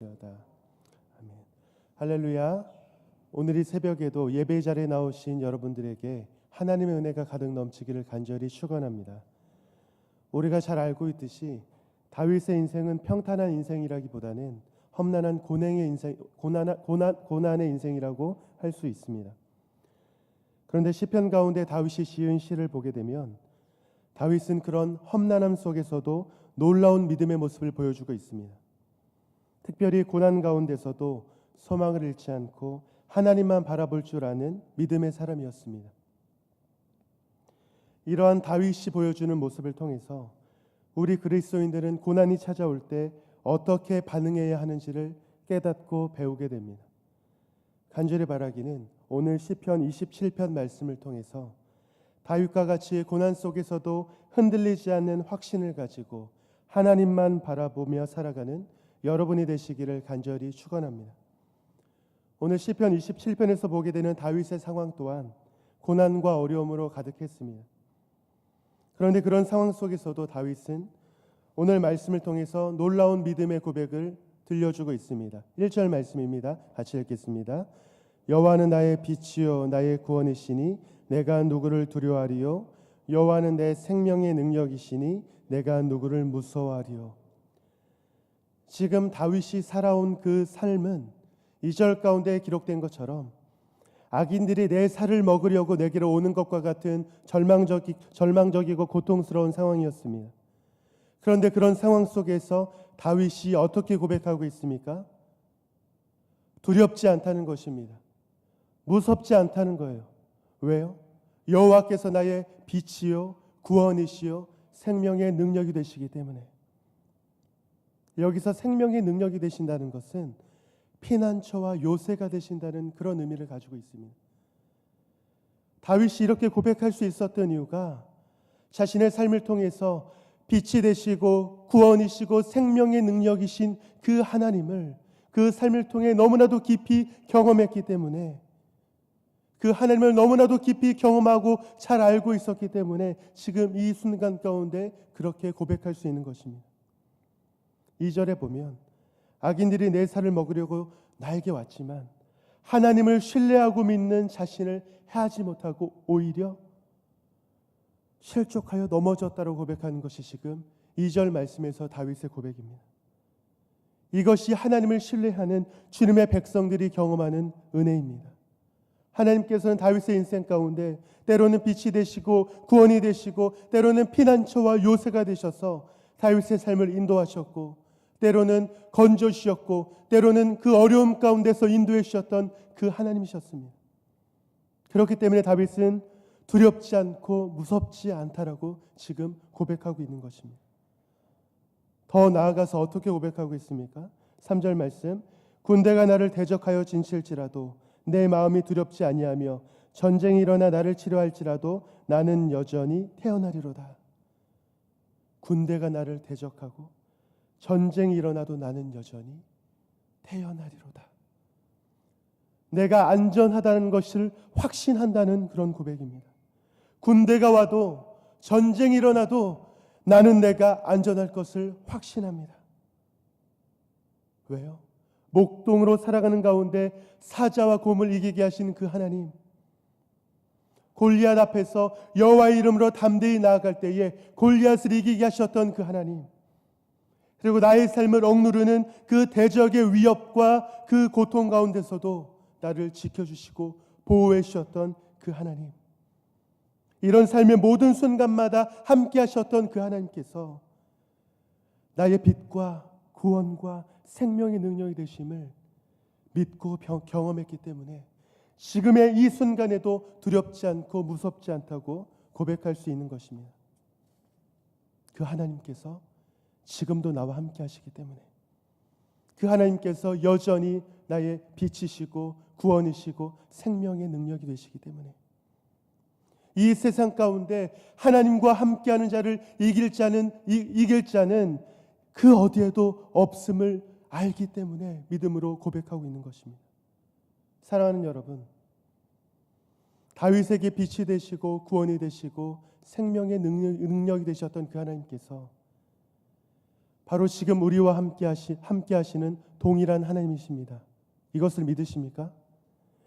아멘. 할렐루야. 오늘 이 새벽에도 예배 자리에 나오신 여러분들에게 하나님의 은혜가 가득 넘치기를 간절히 축원합니다. 우리가 잘 알고 있듯이 다윗의 인생은 평탄한 인생이라기보다는 험난한 고난의 인생이라고 할 수 있습니다. 그런데 시편 가운데 다윗이 지은 시를 보게 되면 다윗은 그런 험난함 속에서도 놀라운 믿음의 모습을 보여주고 있습니다. 특별히 고난 가운데서도 소망을 잃지 않고 하나님만 바라볼 줄 아는 믿음의 사람이었습니다. 이러한 다윗이 보여주는 모습을 통해서 우리 그리스도인들은 고난이 찾아올 때 어떻게 반응해야 하는지를 깨닫고 배우게 됩니다. 간절히 바라기는 오늘 시편 27편 말씀을 통해서 다윗과 같이 고난 속에서도 흔들리지 않는 확신을 가지고 하나님만 바라보며 살아가는 여러분이 되시기를 간절히 축원합니다. 오늘 시편 27편에서 보게 되는 다윗의 상황 또한 고난과 어려움으로 가득했습니다. 그런데 그런 상황 속에서도 다윗은 오늘 말씀을 통해서 놀라운 믿음의 고백을 들려주고 있습니다. 1절 말씀입니다. 같이 읽겠습니다. 여호와는 나의 빛이요 나의 구원이시니 내가 누구를 두려워하리요 여호와는 내 생명의 능력이시니 내가 누구를 무서워하리요. 지금 다윗이 살아온 그 삶은 2절 가운데 기록된 것처럼 악인들이 내 살을 먹으려고 내게로 오는 것과 같은 절망적이고 고통스러운 상황이었습니다. 그런데 그런 상황 속에서 다윗이 어떻게 고백하고 있습니까? 두렵지 않다는 것입니다. 무섭지 않다는 거예요. 왜요? 여호와께서 나의 빛이요 구원이시요 생명의 능력이 되시기 때문에. 여기서 생명의 능력이 되신다는 것은 피난처와 요새가 되신다는 그런 의미를 가지고 있습니다. 다윗이 이렇게 고백할 수 있었던 이유가 자신의 삶을 통해서 빛이 되시고 구원이시고 생명의 능력이신 그 하나님을 그 삶을 통해 너무나도 깊이 경험했기 때문에, 그 하나님을 너무나도 깊이 경험하고 잘 알고 있었기 때문에 지금 이 순간 가운데 그렇게 고백할 수 있는 것입니다. 2절에 보면 악인들이 내 살을 먹으려고 나에게 왔지만 하나님을 신뢰하고 믿는 자신을 해하지 못하고 오히려 실족하여 넘어졌다고 고백하는 것이 지금 2절 말씀에서 다윗의 고백입니다. 이것이 하나님을 신뢰하는 주님의 백성들이 경험하는 은혜입니다. 하나님께서는 다윗의 인생 가운데 때로는 빛이 되시고 구원이 되시고 때로는 피난처와 요새가 되셔서 다윗의 삶을 인도하셨고 때로는 건져주셨고 때로는 그 어려움 가운데서 인도해 주셨던 그 하나님이셨습니다. 그렇기 때문에 다윗은 두렵지 않고 무섭지 않다라고 지금 고백하고 있는 것입니다. 더 나아가서 어떻게 고백하고 있습니까? 3절 말씀, 군대가 나를 대적하여 진칠지라도 내 마음이 두렵지 아니하며 전쟁이 일어나 나를 치료할지라도 나는 여전히 태어나리로다. 군대가 나를 대적하고 전쟁이 일어나도 나는 여전히 태어나리로다. 내가 안전하다는 것을 확신한다는 그런 고백입니다. 군대가 와도 전쟁이 일어나도 나는 내가 안전할 것을 확신합니다. 왜요? 목동으로 살아가는 가운데 사자와 곰을 이기게 하신 그 하나님, 골리앗 앞에서 여호와의 이름으로 담대히 나아갈 때에 골리앗을 이기게 하셨던 그 하나님, 그리고 나의 삶을 억누르는 그 대적의 위협과 그 고통 가운데서도 나를 지켜주시고 보호해 주셨던 그 하나님, 이런 삶의 모든 순간마다 함께 하셨던 그 하나님께서 나의 빛과 구원과 생명의 능력이 되심을 믿고 경험했기 때문에 지금의 이 순간에도 두렵지 않고 무섭지 않다고 고백할 수 있는 것입니다. 그 하나님께서 지금도 나와 함께 하시기 때문에, 그 하나님께서 여전히 나의 빛이시고 구원이시고 생명의 능력이 되시기 때문에 이 세상 가운데 하나님과 함께하는 자를 이길 자는 그 어디에도 없음을 알기 때문에 믿음으로 고백하고 있는 것입니다. 사랑하는 여러분, 다윗에게 빛이 되시고 구원이 되시고 생명의 능력이 되셨던 그 하나님께서 바로 지금 우리와 함께 하시는 동일한 하나님이십니다. 이것을 믿으십니까?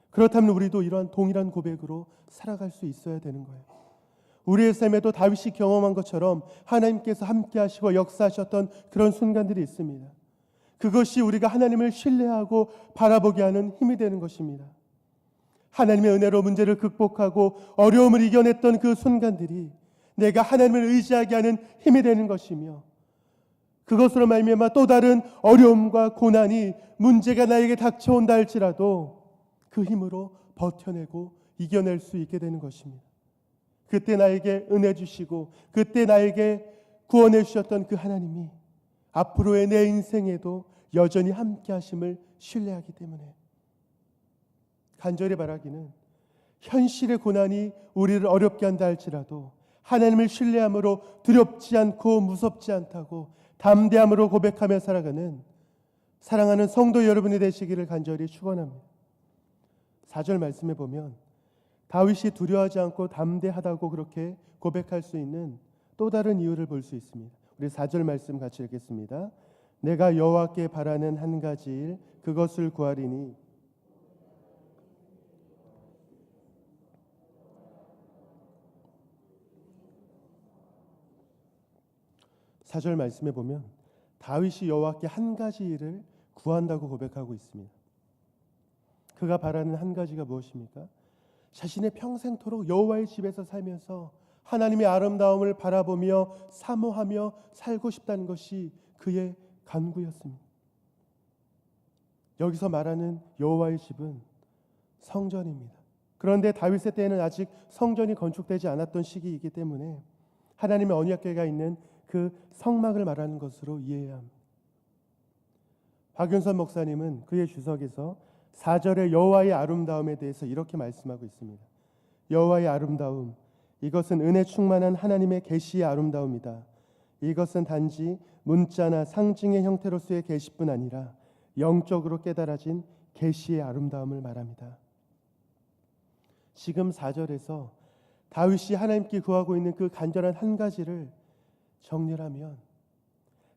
그렇다면 우리도 이러한 동일한 고백으로 살아갈 수 있어야 되는 거예요. 우리의 삶에도 다윗이 경험한 것처럼 하나님께서 함께 하시고 역사하셨던 그런 순간들이 있습니다. 그것이 우리가 하나님을 신뢰하고 바라보게 하는 힘이 되는 것입니다. 하나님의 은혜로 문제를 극복하고 어려움을 이겨냈던 그 순간들이 내가 하나님을 의지하게 하는 힘이 되는 것이며, 그것으로 말미암아 또 다른 어려움과 고난이 문제가 나에게 닥쳐온다 할지라도 그 힘으로 버텨내고 이겨낼 수 있게 되는 것입니다. 그때 나에게 은혜 주시고 그때 나에게 구원해 주셨던 그 하나님이 앞으로의 내 인생에도 여전히 함께 하심을 신뢰하기 때문에 간절히 바라기는, 현실의 고난이 우리를 어렵게 한다 할지라도 하나님을 신뢰함으로 두렵지 않고 무섭지 않다고 담대함으로 고백하며 살아가는 사랑하는 성도 여러분이 되시기를 간절히 축원합니다. 4절 말씀에 보면 다윗이 두려워하지 않고 담대하다고 그렇게 고백할 수 있는 또 다른 이유를 볼 수 있습니다. 우리 4절 말씀 같이 읽겠습니다. 내가 여호와께 바라는 한 가지 일 그것을 구하리니, 4절 말씀에 보면 다윗이 여호와께 한 가지 일을 구한다고 고백하고 있습니다. 그가 바라는 한 가지가 무엇입니까? 자신의 평생토록 여호와의 집에서 살면서 하나님의 아름다움을 바라보며 사모하며 살고 싶다는 것이 그의 간구였습니다. 여기서 말하는 여호와의 집은 성전입니다. 그런데 다윗의 때에는 아직 성전이 건축되지 않았던 시기이기 때문에 하나님의 언약궤가 있는 그 성막을 말하는 것으로 이해해야 합니다. 박윤선 목사님은 그의 주석에서 4절의 여호와의 아름다움에 대해서 이렇게 말씀하고 있습니다. 여호와의 아름다움, 이것은 은혜 충만한 하나님의 계시의 아름다움이다. 이것은 단지 문자나 상징의 형태로서의 계시뿐 아니라 영적으로 깨달아진 계시의 아름다움을 말합니다. 지금 4절에서 다윗이 하나님께 구하고 있는 그 간절한 한 가지를 정리하면,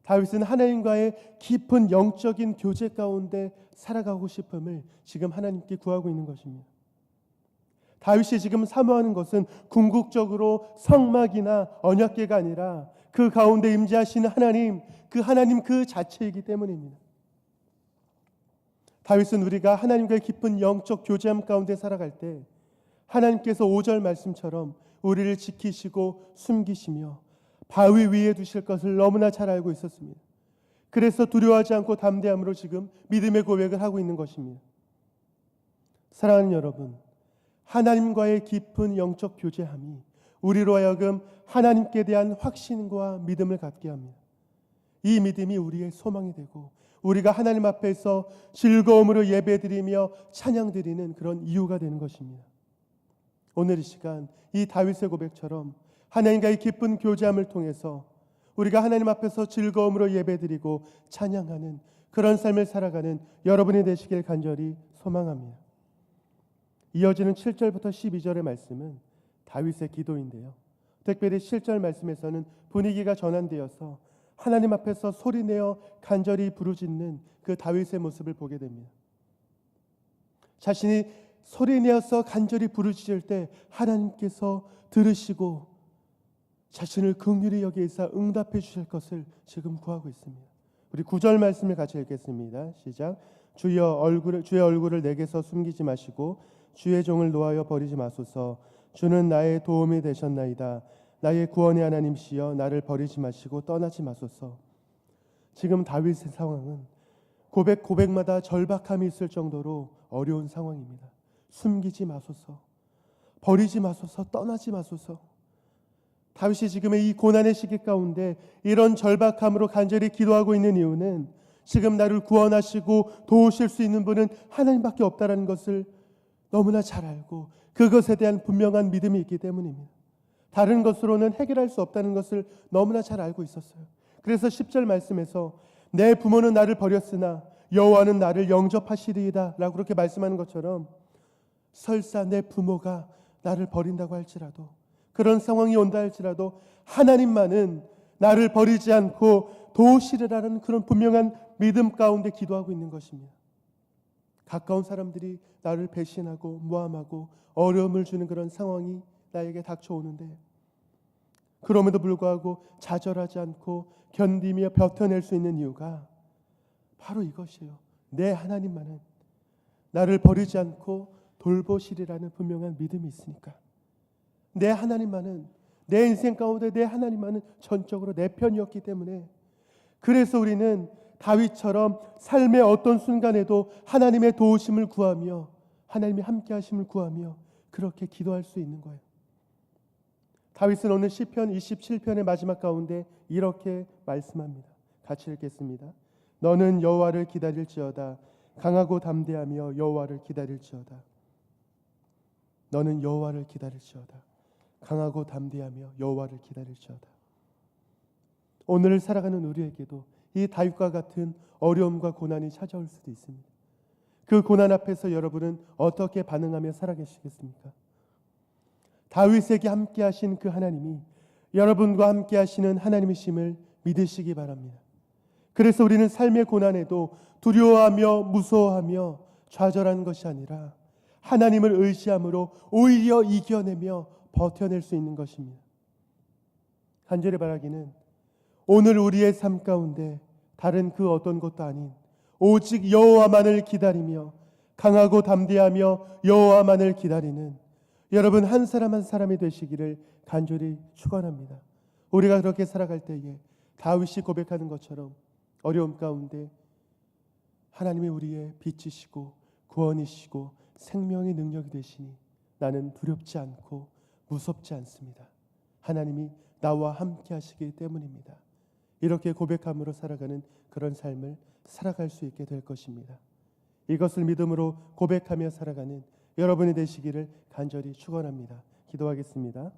다윗은 하나님과의 깊은 영적인 교제 가운데 살아가고 싶음을 지금 하나님께 구하고 있는 것입니다. 다윗이 지금 사모하는 것은 궁극적으로 성막이나 언약궤가 아니라 그 가운데 임재하시는 하나님 그 자체이기 때문입니다. 다윗은 우리가 하나님과의 깊은 영적 교제함 가운데 살아갈 때 하나님께서 5절 말씀처럼 우리를 지키시고 숨기시며 바위 위에 두실 것을 너무나 잘 알고 있었습니다. 그래서 두려워하지 않고 담대함으로 지금 믿음의 고백을 하고 있는 것입니다. 사랑하는 여러분, 하나님과의 깊은 영적 교제함이 우리로 하여금 하나님께 대한 확신과 믿음을 갖게 합니다. 이 믿음이 우리의 소망이 되고 우리가 하나님 앞에서 즐거움으로 예배드리며 찬양드리는 그런 이유가 되는 것입니다. 오늘 이 시간 이 다윗의 고백처럼 하나님과의 깊은 교제함을 통해서 우리가 하나님 앞에서 즐거움으로 예배드리고 찬양하는 그런 삶을 살아가는 여러분이 되시길 간절히 소망합니다. 이어지는 7절부터 12절의 말씀은 다윗의 기도인데요. 특별히 7절 말씀에서는 분위기가 전환되어서 하나님 앞에서 소리내어 간절히 부르짖는 그 다윗의 모습을 보게 됩니다. 자신이 소리내어서 간절히 부르짖을 때 하나님께서 들으시고 자신을 긍휼히 여기사 응답해 주실 것을 지금 구하고 있습니다. 우리 9절 말씀을 같이 읽겠습니다. 시작. 주의 얼굴을 내게서 숨기지 마시고 주의 종을 노하여 버리지 마소서. 주는 나의 도움이 되셨나이다. 나의 구원의 하나님시여 나를 버리지 마시고 떠나지 마소서. 지금 다윗의 상황은 고백마다 절박함이 있을 정도로 어려운 상황입니다. 숨기지 마소서, 버리지 마소서, 떠나지 마소서. 다윗이 지금의 이 고난의 시기 가운데 이런 절박함으로 간절히 기도하고 있는 이유는 지금 나를 구원하시고 도우실 수 있는 분은 하나님밖에 없다는 것을 너무나 잘 알고 그것에 대한 분명한 믿음이 있기 때문입니다. 다른 것으로는 해결할 수 없다는 것을 너무나 잘 알고 있었어요. 그래서 10절 말씀에서 내 부모는 나를 버렸으나 여호와는 나를 영접하시리이다 라고 그렇게 말씀하는 것처럼, 설사 내 부모가 나를 버린다고 할지라도, 그런 상황이 온다 할지라도 하나님만은 나를 버리지 않고 도우시리라는 그런 분명한 믿음 가운데 기도하고 있는 것입니다. 가까운 사람들이 나를 배신하고 모함하고 어려움을 주는 그런 상황이 나에게 닥쳐오는데, 그럼에도 불구하고 좌절하지 않고 견디며 버텨낼 수 있는 이유가 바로 이것이에요. 내 하나님만은 나를 버리지 않고 돌보시리라는 분명한 믿음이 있으니까. 내 하나님만은, 내 인생 가운데 내 하나님만은 전적으로 내 편이었기 때문에, 그래서 우리는 다윗처럼 삶의 어떤 순간에도 하나님의 도우심을 구하며 하나님의 함께 하심을 구하며 그렇게 기도할 수 있는 거예요. 다윗은 오늘 시편 27편의 마지막 가운데 이렇게 말씀합니다. 같이 읽겠습니다. 너는 여호와를 기다릴지어다. 강하고 담대하며 여호와를 기다릴지어다. 너는 여호와를 기다릴지어다. 강하고 담대하며 여호와를 기다릴지어다. 오늘을 살아가는 우리에게도 이 다윗과 같은 어려움과 고난이 찾아올 수도 있습니다. 그 고난 앞에서 여러분은 어떻게 반응하며 살아계시겠습니까? 다윗에게 함께 하신 그 하나님이 여러분과 함께 하시는 하나님이심을 믿으시기 바랍니다. 그래서 우리는 삶의 고난에도 두려워하며 무서워하며 좌절하는 것이 아니라 하나님을 의지함으로 오히려 이겨내며 버텨낼 수 있는 것입니다. 간절히 바라기는 오늘 우리의 삶 가운데 다른 그 어떤 것도 아닌 오직 여호와만을 기다리며 강하고 담대하며 여호와만을 기다리는 여러분 한 사람 한 사람이 되시기를 간절히 축원합니다. 우리가 그렇게 살아갈 때에 다윗이 고백하는 것처럼 어려움 가운데 하나님이 우리의 빛이시고 구원이시고 생명의 능력이 되시니 나는 두렵지 않고 무섭지 않습니다. 하나님이 나와 함께 하시기 때문입니다. 이렇게 고백함으로 살아가는 그런 삶을 살아갈 수 있게 될 것입니다. 이것을 믿음으로 고백하며 살아가는 여러분이 되시기를 간절히 축원합니다. 기도하겠습니다.